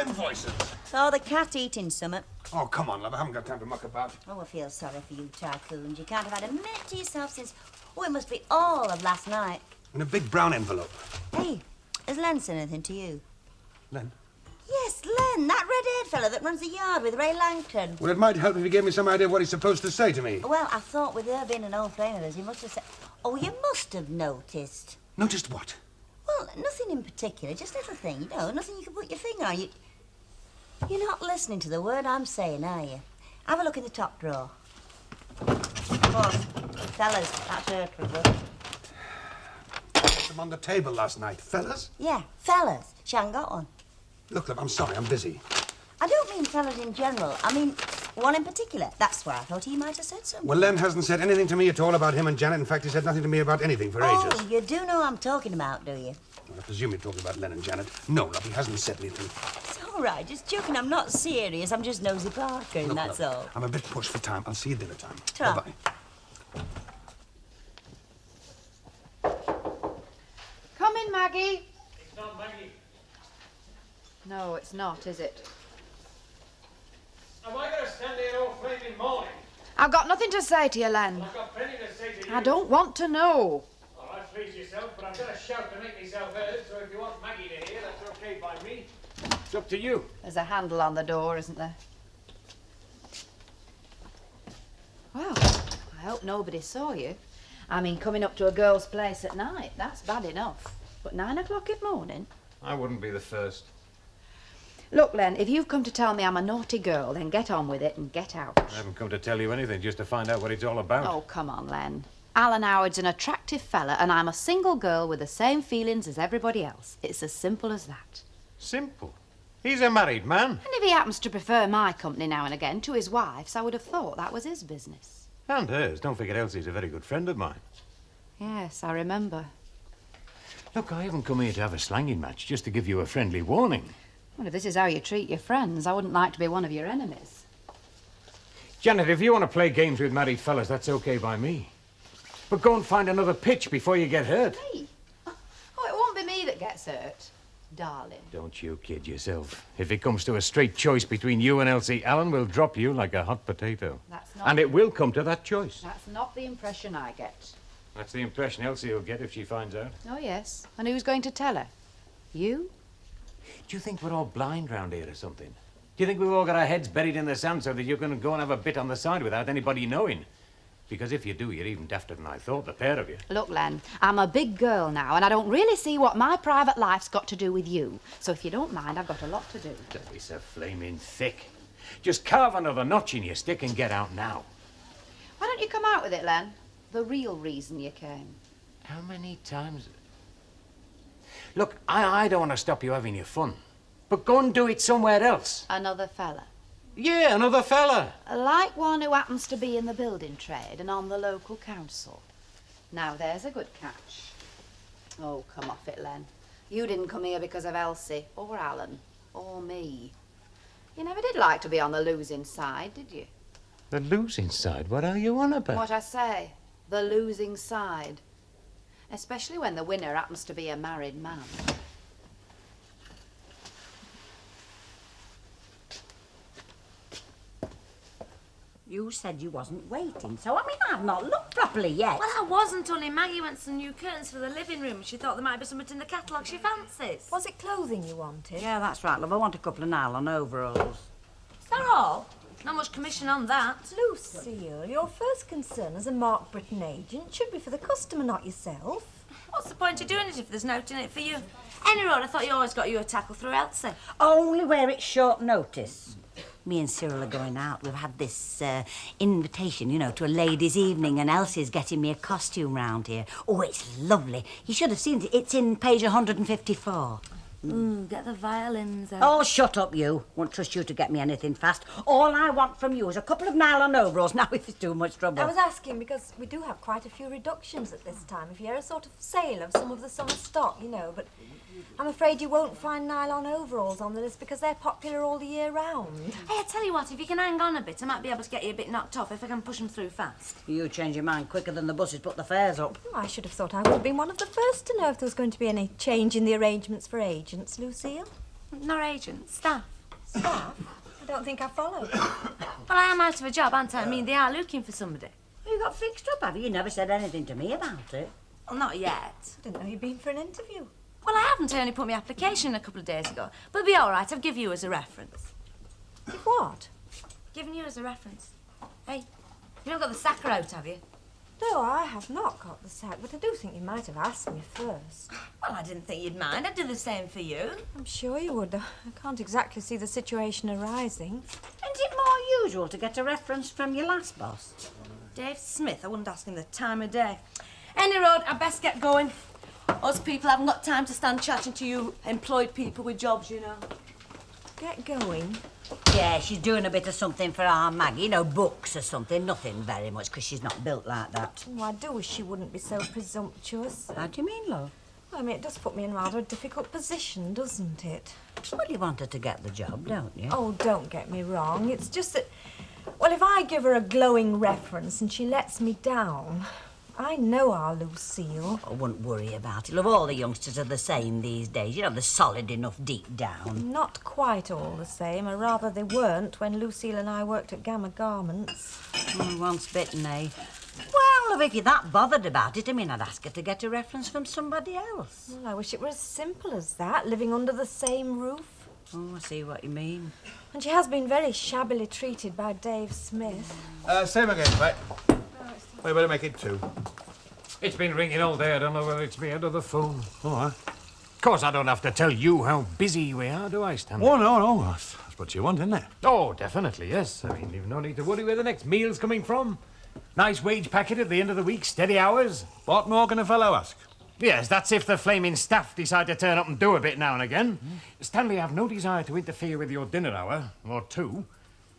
them voices? Oh, the cat eating summit. Oh, come on, love. I haven't got time to muck about. Oh, I feel sorry for you, tycoons. You can't have had a minute to yourself since... Oh, it must be all of last night. In a big brown envelope. Hey, has Len said anything to you? Len? Yes, Len, that red-haired fella that runs the yard with Ray Langton. Well, it might help if you gave me some idea of what he's supposed to say to me. Well, I thought with her being an old flame of his, he must have said... Oh, you must have noticed. Noticed what? Well, nothing in particular, just a little thing, you know, nothing you can put your finger on. You're not listening to the word I'm saying, are you? Have a look in the top drawer. Come on, fellas, that's her trouble. I left them on the table last night. Fellas? Yeah, fellas. She hasn't got one. Look, love, I'm sorry, I'm busy. I don't mean fellas in general. I mean one in particular. That's where I thought he might have said something. Well, Len hasn't said anything to me at all about him and Janet. In fact, he said nothing to me about anything for ages. Oh, you do know who I'm talking about, do you? Well, I presume you're talking about Len and Janet. No, love, he hasn't said anything. It's all right, just joking. I'm not serious. I'm just nosy Parker, and Look, that's love, all. I'm a bit pushed for time. I'll see you dinner time. Ta-ra. Bye-bye. Come in, Maggie. It's not Maggie. No, it's not, is it? Am I going to stand here all flaming morning? I've got nothing to say to you, Len. I've got plenty to say to you. I don't want to know. All right, please yourself, but I'm going to shout to make myself heard, so if you want Maggie to hear, that's okay by me. It's up to you. There's a handle on the door, isn't there? Well, I hope nobody saw you. I mean, coming up to a girl's place at night, that's bad enough. But 9 o'clock in the morning? I wouldn't be the first. Look, Len, if you've come to tell me I'm a naughty girl, then get on with it and get out. I haven't come to tell you anything, just to find out what it's all about. Oh, come on, Len. Alan Howard's an attractive fella, and I'm a single girl with the same feelings as everybody else. It's as simple as that. Simple. He's a married man. And if he happens to prefer my company now and again to his wife's, I would have thought that was his business. And hers. Don't forget Elsie's a very good friend of mine. Yes, I remember. Look, I haven't come here to have a slanging match, just to give you a friendly warning. Well, if this is how you treat your friends, I wouldn't like to be one of your enemies. Janet, if you want to play games with married fellas, that's okay by me. But go and find another pitch before you get hurt. Me? Oh, it won't be me that gets hurt, darling. Don't you kid yourself. If it comes to a straight choice between you and Elsie, Alan will drop you like a hot potato. That's not... And it will come to that choice. That's not the impression I get. That's the impression Elsie will get if she finds out. Oh, yes. And who's going to tell her? You? Do you think we're all blind round here or something? Do you think we've all got our heads buried in the sand so that you're going to go and have a bit on the side without anybody knowing? Because if you do, you're even dafter than I thought, the pair of you. Look, Len, I'm a big girl now, and I don't really see what my private life's got to do with you. So if you don't mind, I've got a lot to do. Don't be so flaming thick. Just carve another notch in your stick and get out now. Why don't you come out with it, Len? The real reason you came. How many times... Look, I don't want to stop you having your fun. But go and do it somewhere else. Another fella. Yeah, another fella. Like one who happens to be in the building trade and on the local council. Now, there's a good catch. Oh, come off it, Len. You didn't come here because of Elsie, or Alan, or me. You never did like to be on the losing side, did you? The losing side? What are you on about? What I say, the losing side. Especially when the winner happens to be a married man. You said you wasn't waiting, so I mean, I've not looked properly yet. Well, I wasn't, only Maggie wants some new curtains for the living room. She thought there might be something in the catalogue she fancies. Was it clothing you wanted? Yeah, that's right, love. I want a couple of nylon overalls. Is that all? Not much commission on that. Lucille, your first concern as a Mark Britain agent should be for the customer, not yourself. What's the point of doing it if there's no in it for you? Any road, I thought you always got you a tackle through Elsie. Only where it's short notice. Me and Cyril are going out. We've had this invitation, you know, to a ladies' evening, and Elsie's getting me a costume round here. Oh, it's lovely. You should have seen it. It's in page 154. Get the violins out. Oh, shut up, you. Won't trust you to get me anything fast. All I want from you is a couple of nylon overalls, now if it's too much trouble. I was asking because we do have quite a few reductions at this time. If you're a sort of sale of some of the summer stock, you know, but I'm afraid you won't find nylon overalls on the list because they're popular all the year round. Hey, I tell you what, if you can hang on a bit, I might be able to get you a bit knocked off if I can push them through fast. You change your mind quicker than the buses put the fares up. Oh, I should have thought I would have been one of the first to know if there was going to be any change in the arrangements for agents, Lucille. Not agents, staff. Staff? I don't think I followed. Well, I am out of a job, aren't I? I mean, they are looking for somebody. You got fixed up, have you? You never said anything to me about it. Well, not yet. Didn't know you'd been for an interview. Well, I haven't. I only put my application in a couple of days ago. But it'll be all right. I've given you as a reference. What? Given you as a reference. Hey, you haven't got the sacker out, have you? No, I have not got the sack, but I do think you might have asked me first. Well, I didn't think you'd mind. I'd do the same for you. I'm sure you would. I can't exactly see the situation arising. Isn't it more usual to get a reference from your last boss? Dave Smith, I wouldn't ask him the time of day. Any road, I'd best get going. Us people haven't got time to stand chatting to you employed people with jobs, you know. Get going. Yeah, she's doing a bit of something for our Maggie, you know, books or something. Nothing very much, because she's not built like that. Oh, I do wish she wouldn't be so presumptuous. How do you mean, love? Well, I mean, it does put me in rather a difficult position, doesn't it? Well, you want her to get the job, don't you? Oh, don't get me wrong. It's just that, well, if I give her a glowing reference and she lets me down, I know our Lucille. I wouldn't worry about it. Love, all the youngsters are the same these days. You know, they're solid enough deep down. Not quite all the same, or rather they weren't when Lucille and I worked at Gamma Garments. Oh, once bitten, eh? Well, love, if you're that bothered about it, I mean, I'd ask her to get a reference from somebody else. Well, I wish it were as simple as that, living under the same roof. Oh, I see what you mean. And she has been very shabbily treated by Dave Smith. Same again, mate. We better make it 2. It's been ringing all day. I don't know whether it's me or the phone. All right. Of course, I don't have to tell you how busy we are, do I, Stanley? Oh, no. That's what you want, isn't it? Oh, definitely, yes. I mean, you've no need to worry where the next meal's coming from. Nice wage packet at the end of the week, steady hours. What more can a fellow ask? Yes, that's if the flaming staff decide to turn up and do a bit now and again. Stanley, I've no desire to interfere with your dinner hour, or 2.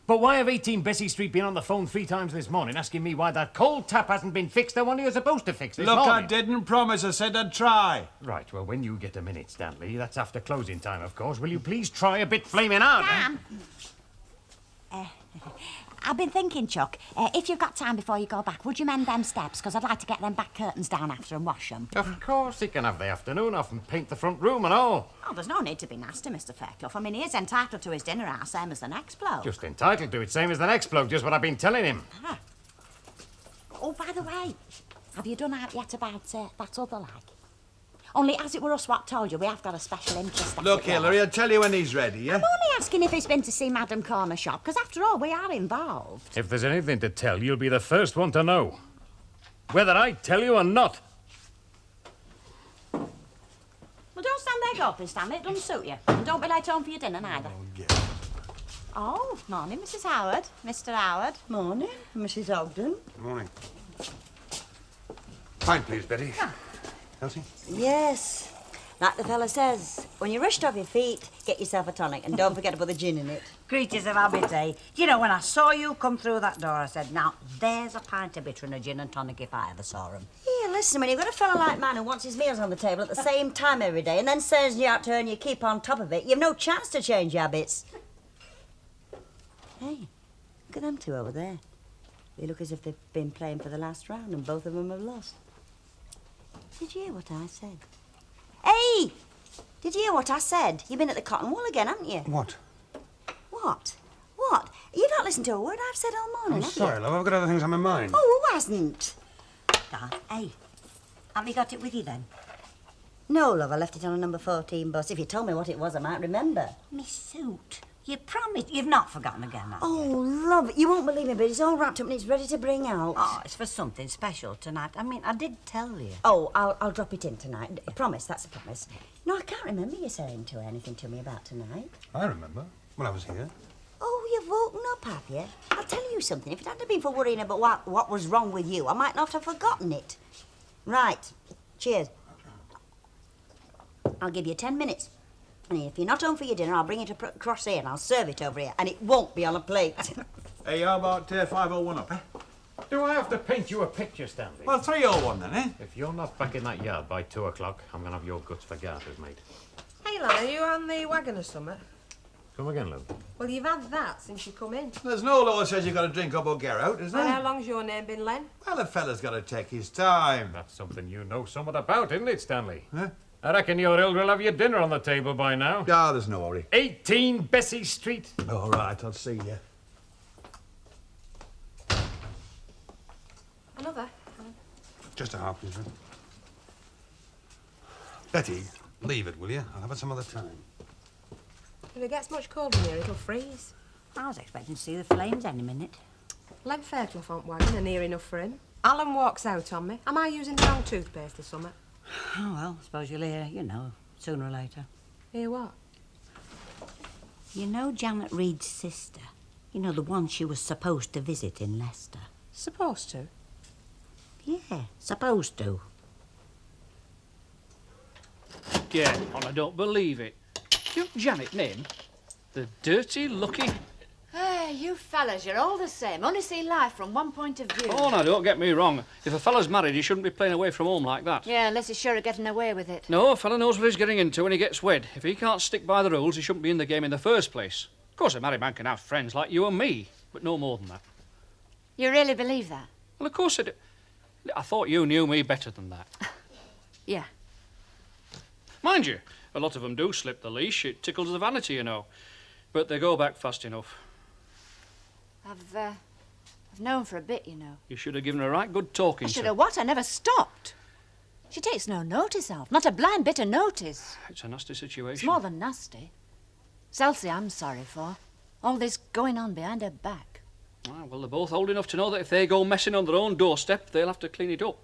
But why have 18 Bessie Street been on the phone 3 times this morning asking me why that cold tap hasn't been fixed, the one you're supposed to fix this morning? Look, I didn't promise. I said I'd try. Right, well, when you get a minute, Stanley, that's after closing time, of course, will you please try a bit flaming hard? Dan! I've been thinking, Chuck, if you've got time before you go back, would you mend them steps? Because I'd like to get them back curtains down after and wash them. Of course, he can have the afternoon off and paint the front room and all. Oh, there's no need to be nasty, Mr. Fairclough. I mean, he is entitled to his dinner hour, same as the next bloke. Just entitled to it, same as the next bloke, just what I've been telling him. Ah. Oh, by the way, have you done out yet about that other lag? Only, as it were us what told you, we have got a special interest. Look, Hillary, I'll tell you when he's ready, yeah? I'm only asking if he's been to see Madam Corner Shop, because after all, we are involved. If there's anything to tell, you'll be the first one to know. Whether I tell you or not. Well, don't stand there gawping, Stanley. It doesn't suit you. And don't be late home for your dinner, neither. Oh, morning, Mrs. Howard. Mr. Howard. Morning, Mrs. Ogden. Morning. Fine, please, Betty. Elsie? Yes. Like the fella says, when you're rushed off your feet, get yourself a tonic and don't forget to put the gin in it. Creatures of habit, eh? You know, when I saw you come through that door, I said, now, there's a pint of bitter and a gin and tonic if I ever saw 'em. Yeah, listen, when you've got a fella like man who wants his meals on the table at the same time every day and then sends you out to earn your keep on top of it, you've no chance to change your habits. Hey, look at them 2 over there. They look as if they've been playing for the last round and both of them have lost. Did you hear what I said? Hey! Did you hear what I said? You've been at the cotton wool again, haven't you? What? What? What? You've not listened to a word I've said all morning, I'm have sorry, you? love. I've got other things on my mind. Oh, who hasn't? Hey, have you got it with you then? No, love, I left it on a number 14 bus. If you told me what it was, I might remember. My suit. You promised. You've not forgotten again, have you? Oh, Love, you won't believe me, but it's all wrapped up and it's ready to bring out. Oh, it's for something special tonight. I mean, I did tell you. Oh, I'll drop it in tonight. I promise, that's a promise. No, I can't remember you saying to her anything to me about tonight. I remember. When I was here. Oh, you've woken up, have you? I'll tell you something. If it hadn't been for worrying about what was wrong with you, I might not have forgotten it. Right. Cheers. I'll give you 10 minutes. And if you're not home for your dinner, I'll bring it across here and I'll serve it over here. And it won't be on a plate. Hey, how about 501 up, eh? Do I have to paint you a picture, Stanley? Well, 301 then, eh? If you're not back in that yard by 2 o'clock, I'm going to have your guts for garters, mate. Hey, lad, are you on the wagon or something? Come again, love. Well, you've had that since you come in. There's no law that says you've got to drink up or get out, is And how there? long's your name been, Len? Well, a fella's got to take his time. That's something you know somewhat about, isn't it, Stanley? Huh? I reckon your elder will have your dinner on the table by now. Ah, there's no hurry. 18 Bessie Street. All right, I'll see you. Another? Just a half, please. Betty, leave it, will you? I'll have it some other time. If it gets much colder in here, it'll freeze. I was expecting to see the flames any minute. Lem Fairclough on wagon are near enough for him. Alan walks out on me. Am I using the wrong toothpaste this summer? Oh, well, suppose you'll hear, you know, sooner or later. Hear what? You know Janet Reed's sister? You know, the one she was supposed to visit in Leicester? Supposed to. Yeah, supposed to. Get on, I don't believe it. You Janet name? The dirty, lucky... Hey, you fellas, you're all the same. Only see life from one point of view. Oh, now, don't get me wrong. If a fella's married, he shouldn't be playing away from home like that. Yeah, unless he's sure of getting away with it. No, a fella knows what he's getting into when he gets wed. If he can't stick by the rules, he shouldn't be in the game in the first place. Of course, a married man can have friends like you and me, but no more than that. You really believe that? Well, of course I do. I thought you knew me better than that. Yeah. Mind you, a lot of them do slip the leash. It tickles the vanity, you know. But they go back fast enough. I've known for a bit, you know. You should have given her a right good talking I should to. have what? I never stopped. She takes no notice of. Not a blind bit of notice. It's a nasty situation. It's more than nasty. It's Elsie I'm sorry for. All this going on behind her back. Ah, well, they're both old enough to know that if they go messing on their own doorstep, they'll have to clean it up.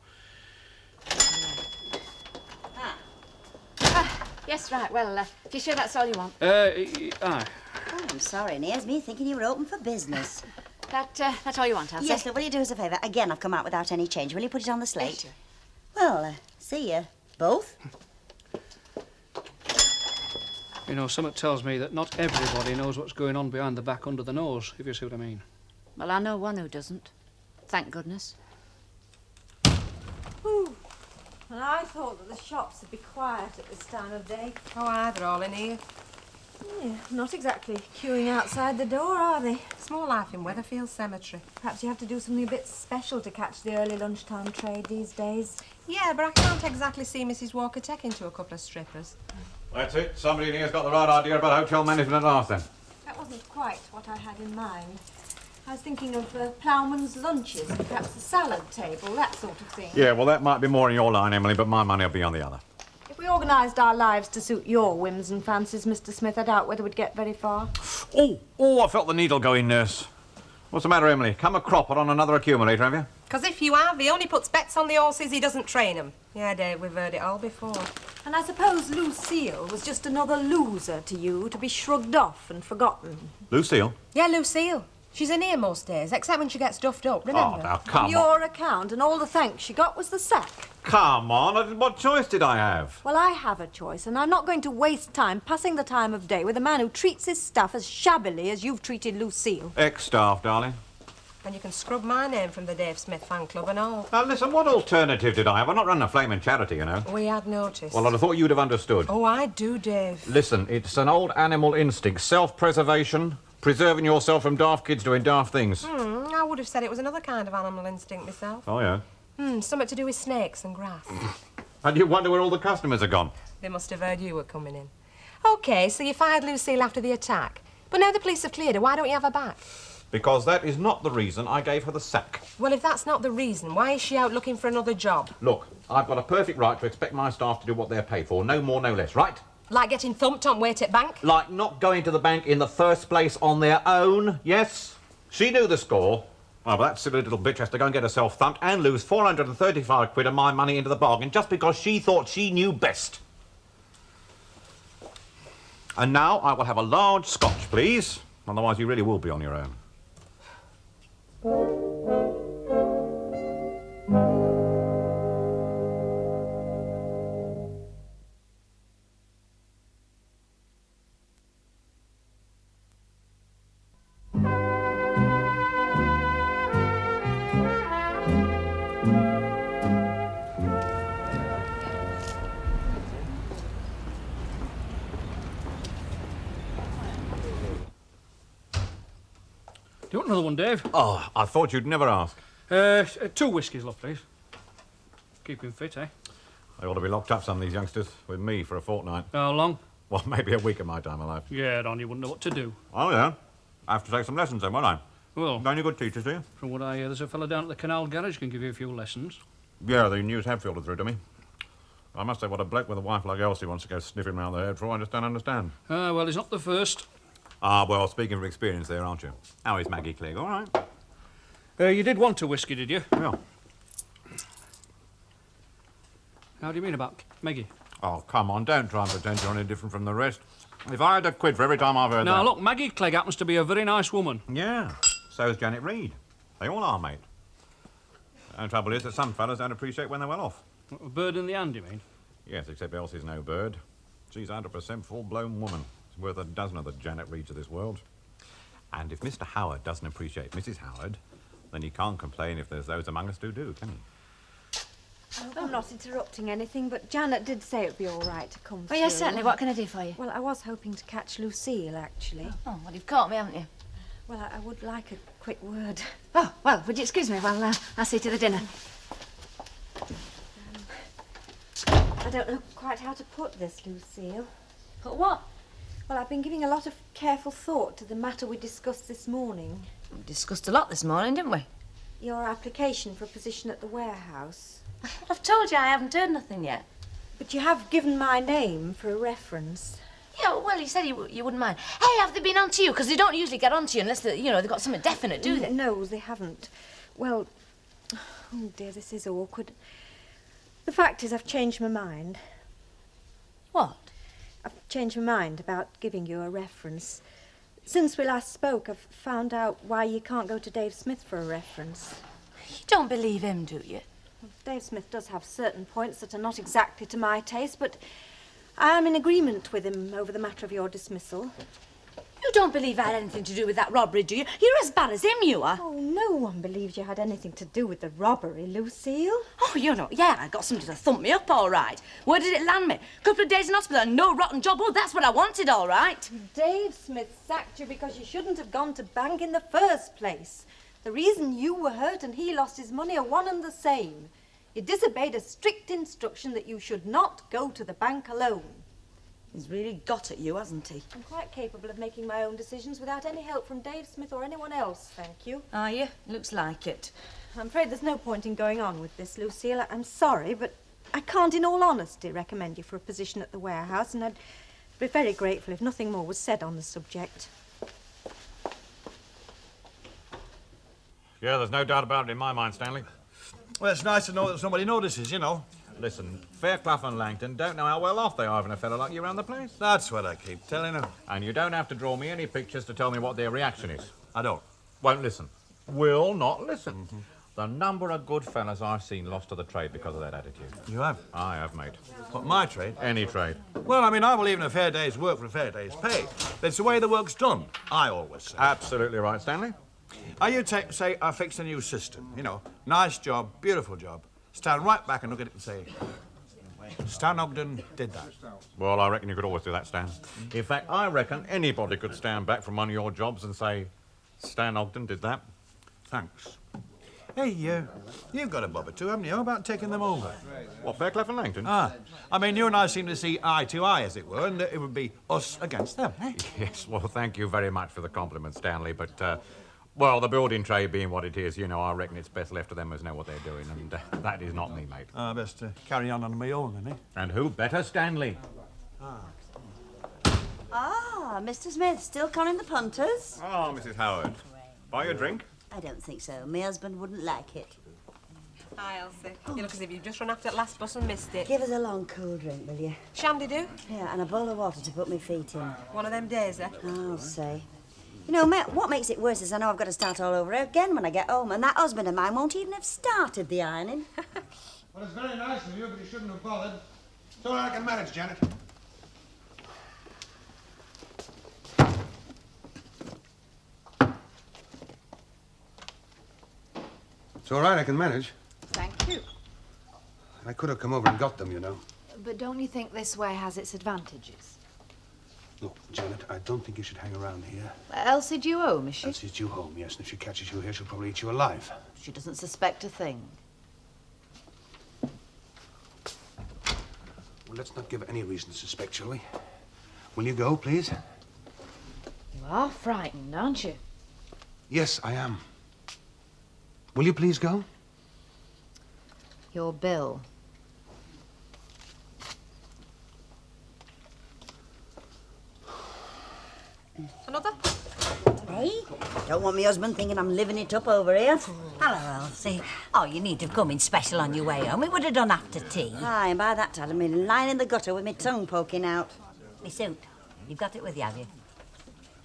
Yes, right. Well, if you're sure that's all you want. Aye. Oh, I'm sorry, and here's me thinking you were open for business. That's all you want, Elsie? Yes, but will you do us a favour? Again, I've come out without any change. Will you put it on the slate? Well, see you. Both? You know, something tells me that not everybody knows what's going on behind the back under the nose, if you see what I mean. Well, I know one who doesn't. Thank goodness. Ooh. And I thought that the shops would be quiet at this time of day. Oh, aye, they're all in here. Yeah, not exactly queuing outside the door, are they? It's more life in Weatherfield Cemetery. Perhaps you have to do something a bit special to catch the early lunchtime trade these days. Yeah, but I can't exactly see Mrs. Walker taking to a couple of strippers. That's it. Somebody in here's got the right idea about hotel management at last, then. That wasn't quite what I had in mind. I was thinking of ploughman's lunches, perhaps a salad table, that sort of thing. Yeah, well, that might be more in your line, Emily, but my money will be on the other. If we organised our lives to suit your whims and fancies, Mr. Smith, I doubt whether we'd get very far. Oh, I felt the needle go in, nurse. What's the matter, Emily? Come a cropper on another accumulator, have you? Because if you have, he only puts bets on the horses, he doesn't train them. Yeah, Dave, we've heard it all before. And I suppose Lucille was just another loser to you, to be shrugged off and forgotten. Lucille? Yeah, Lucille. She's in here most days, except when she gets duffed up, remember? Oh, now, come On on. your account, and all the thanks she got was the sack. Come on. What choice did I have? Well, I have a choice, and I'm not going to waste time passing the time of day with a man who treats his staff as shabbily as you've treated Lucille. Ex-staff, darling. And you can scrub my name from the Dave Smith fan club and all. Now, listen, what alternative did I have? I'm not running a flaming charity, you know. We had noticed. Well, I'd have thought you'd have understood. Oh, I do, Dave. Listen, it's an old animal instinct. Self-preservation, preserving yourself from daft kids doing daft things. I would have said it was another kind of animal instinct myself. Oh, yeah? Something to do with snakes and grass. And you wonder where all the customers are gone. They must have heard you were coming in. OK, so you fired Lucille after the attack. But now the police have cleared her, why don't you have her back? Because that is not the reason I gave her the sack. Well, if that's not the reason, why is she out looking for another job? Look, I've got a perfect right to expect my staff to do what they're paid for. No more, no less, right? Like getting thumped on wait at bank? Like not going to the bank in the first place on their own, yes? She knew the score. Oh, but that silly little bitch has to go and get herself thumped and lose 435 quid of my money into the bargain just because she thought she knew best. And now I will have a large scotch, please. Otherwise you really will be on your own. Do you want another one, Dave? Oh, I thought you'd never ask. 2 whiskies, love, please. Keep him fit, eh? They ought to be locked up, some of these youngsters, with me for a fortnight. How long? Well, maybe a week of my time alive. Yeah, Don, you wouldn't know what to do. Oh, yeah? I have to take some lessons then, won't I? Well, Got any good teachers, do you? from what I hear, there's a fella down at the canal garage can give you a few lessons. Yeah, the news have filtered through to me. I must say, what a bloke with a wife like Elsie wants to go sniffing round the head for, I just don't understand. Ah, well, he's not the first. Ah, well, speaking of experience there, aren't you? How is Maggie Clegg? All right? You did want a whiskey, did you? Yeah. How do you mean about Maggie? Oh, come on, don't try and pretend you're any different from the rest. If I had a quid for every time I've heard that... Now, look, Maggie Clegg happens to be a very nice woman. Yeah, so's Janet Reed. They all are, mate. And the trouble is that some fellas don't appreciate when they're well off. A bird in the hand, you mean? Yes, except Elsie's no bird. She's 100% full-blown woman. She's worth a dozen of the Janet Reeds of this world. And if Mr. Howard doesn't appreciate Mrs. Howard, then he can't complain if there's those among us who do, can he? I'm not interrupting anything, but Janet did say it'd be all right to come Well, yes, through. certainly. What can I do for you? Well, I was hoping to catch Lucille, actually. Oh, well, you've caught me, haven't you? Well, I would like a quick word. Oh, well, would you excuse me while I'll see to the dinner? I don't know quite how to put this, Lucille. But what? Well, I've been giving a lot of careful thought to the matter we discussed this morning. We discussed a lot this morning, didn't we? Your application for a position at the warehouse. I've told you I haven't heard nothing yet. But you have given my name for a reference. Yeah, well, you said you wouldn't mind. Hey, have they been on to you? Because they don't usually get on to you unless, they've got something definite, do they? No, they haven't. Well, oh dear, this is awkward. The fact is, I've changed my mind. What? I've changed my mind about giving you a reference. Since we last spoke, I've found out why you can't go to Dave Smith for a reference. You don't believe him, do you? Dave Smith does have certain points that are not exactly to my taste, but I am in agreement with him over the matter of your dismissal. You don't believe I had anything to do with that robbery, do you? You're as bad as him, you are. Oh, no one believes you had anything to do with the robbery, Lucille. Oh, yeah, I got somebody to thump me up, all right. Where did it land me? A couple of days in hospital and no rotten job. Oh, that's what I wanted, all right. Dave Smith sacked you because you shouldn't have gone to bank in the first place. The reason you were hurt and he lost his money are one and the same. You disobeyed a strict instruction that you should not go to the bank alone. He's really got at you, hasn't he? I'm quite capable of making my own decisions without any help from Dave Smith or anyone else, thank you. Are you? Looks like it. I'm afraid there's no point in going on with this, Lucille. I'm sorry, but I can't, in all honesty, recommend you for a position at the warehouse, and I'd be very grateful if nothing more was said on the subject. Yeah, there's no doubt about it in my mind, Stanley. Well, it's nice to know that somebody notices, you know. Listen, Fairclough and Langton don't know how well off they are having a fellow like you around the place. That's what I keep telling them. And you don't have to draw me any pictures to tell me what their reaction is. I don't. Won't listen. Will not listen. The number of good fellas I've seen lost to the trade because of that attitude. You have? I have, mate. What, my trade? Any trade. Well, I mean, I believe in a fair day's work for a fair day's pay. That's the way the work's done, I always say. Absolutely right, Stanley. You say I fixed a new system, you know. Nice job, beautiful job. Stand right back and look at it and say, Stan Ogden did that. Well, I reckon you could always do that, Stan. In fact, I reckon anybody could stand back from one of your jobs and say, Stan Ogden did that. Thanks. Hey, you've got a bob or two, haven't you? How about taking them over? What, Fairclough and Langton? Ah, I mean, you and I seem to see eye to eye, as it were, and it would be us against them, eh? Yes, well, thank you very much for the compliment, Stanley, but, well, the building trade being what it is, you know, I reckon it's best left to them as know what they're doing, and that is not me, mate. Best carry on my own, then, eh? And who better, Stanley? Ah, Mr. Smith, still conning the punters? Oh, Mrs. Howard. Buy you a drink? I don't think so. My husband wouldn't like it. Hi, Elsie. You look as if you've just run after that last bus and missed it. Give us a long cool drink, will you? Shandy do? Yeah, and a bowl of water to put my feet in. One of them days, eh? I'll say. You know, what makes it worse is I know I've got to start all over again when I get home, and that husband of mine won't even have started the ironing. Well, it's very nice of you, but you shouldn't have bothered. It's all right, I can manage, Janet. It's all right, I can manage. Thank you. I could have come over and got them, you know. But don't you think this way has its advantages? Look, Janet, I don't think you should hang around here. Elsie due home, is she? Elsie's due home, yes, and if she catches you here, she'll probably eat you alive. She doesn't suspect a thing. Well, let's not give any reason to suspect, shall we? Will you go, please? You are frightened, aren't you? Yes, I am. Will you please go? Your bill. Another? Hey, don't want me husband thinking I'm living it up over here. Hello, Elsie. Oh, you need to have come in special on your way home. We would have done after tea. Aye, and by that time I've been lying in the gutter with my tongue poking out. Me suit. You've got it with you, have you?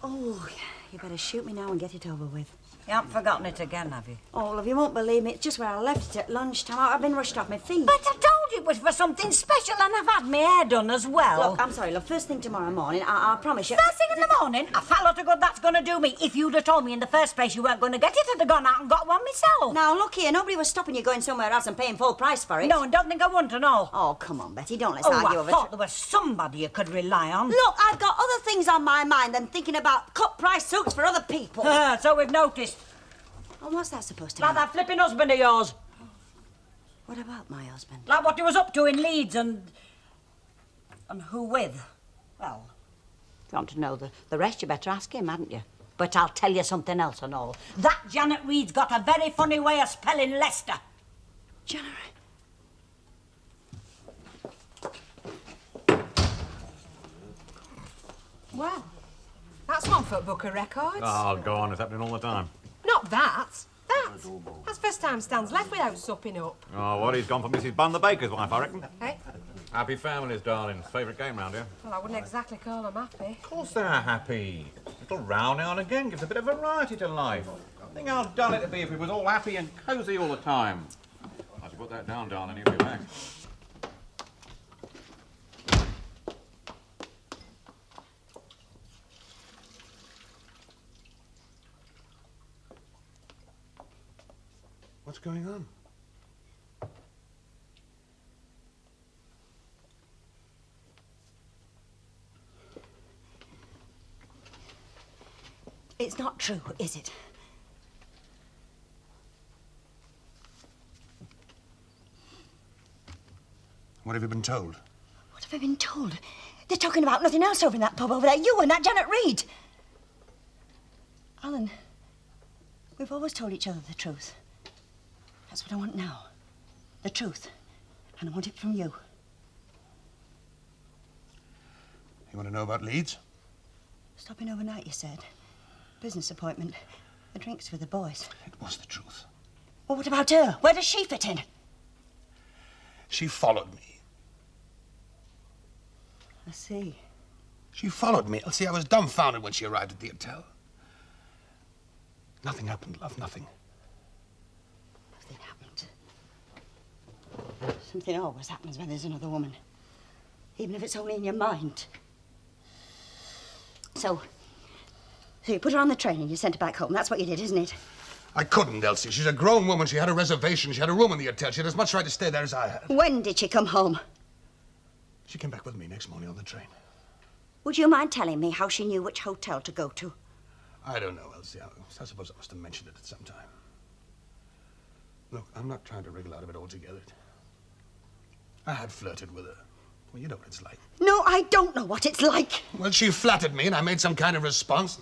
Oh, you better shoot me now and get it over with. You haven't forgotten it again, have you? Oh, love, you won't believe me. It's just where I left it at lunchtime. I've been rushed off my feet. But I told you it was for something special, and I've had my hair done as well. Look, I'm sorry, love. First thing tomorrow morning, I promise you... First thing in the morning? A fat lot of good that's going to do me. If you'd have told me in the first place you weren't going to get it, I'd have gone out and got one myself. Now, look here. Nobody was stopping you going somewhere else and paying full price for it. No, and don't think I wouldn't and all. Oh, come on, Betty. Don't let's argue I over thought there was somebody you could rely on. Look, I've got other things on my mind than thinking about cut-price suits for other people. So we've noticed. And what's that supposed to Like mean? that flipping husband of yours. What about my husband? Like what he was up to in Leeds and who with? Well, if you want to know the rest, you better ask him, hadn't you? But I'll tell you something else and all. That Janet Reed's got a very funny way of spelling Leicester. Janet. Well, that's one for Book of Records. Oh, go on. It's happening all the time. Not that. That's first time Stan's left without supping up. Oh, what? He's gone for Mrs. Bunn, the baker's wife, I reckon. Hey? Happy families, darlings. Favourite game round here. Well, I wouldn't exactly call them happy. Of course they're happy. A little row now and again gives a bit of variety to life. Think how dull it'd be if we was all happy and cosy all the time. I should put that down, darling. He'll be back. What's going on? It's not true, is it? What have you been told? What have I been told? They're talking about nothing else over in that pub over there. You and that Janet Reed. Alan, we've always told each other the truth. That's what I want now. The truth. And I want it from you. You want to know about Leeds? Stopping overnight, you said. Business appointment. The drinks with the boys. It was the truth. Well, what about her? Where does she fit in? She followed me. I see. She followed me. See, I was dumbfounded when she arrived at the hotel. Nothing happened, love, nothing. Nothing happened. Something always happens when there's another woman. Even if it's only in your mind. So you put her on the train and you sent her back home. That's what you did, isn't it? I couldn't, Elsie. She's a grown woman. She had a reservation. She had a room in the hotel. She had as much right to stay there as I had. When did she come home? She came back with me next morning on the train. Would you mind telling me how she knew which hotel to go to? I don't know, Elsie. I suppose I must have mentioned it at some time. Look, I'm not trying to wriggle out of it altogether. I had flirted with her. Well, you know what it's like. No, I don't know what it's like. Well, she flattered me, and I made some kind of response.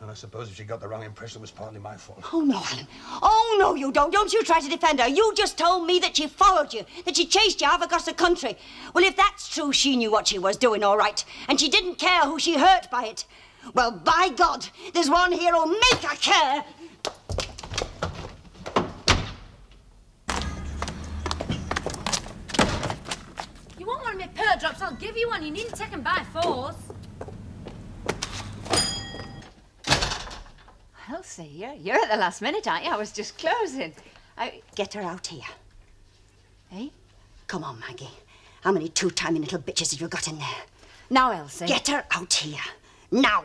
And I suppose if she got the wrong impression, it was partly my fault. Oh, no, Alan. Oh, no, you don't. Don't you try to defend her. You just told me that she followed you, that she chased you half across the country. Well, if that's true, she knew what she was doing, all right. And she didn't care who she hurt by it. Well, by God, there's one here who'll make her care. You want one of my pearl drops? I'll give you one. You needn't take them by force. Elsie, you're at the last minute, aren't you? I was just closing. Get her out here. Eh? Come on, Maggie. How many two-timing little bitches have you got in there? Now, Elsie. Get her out here. Now.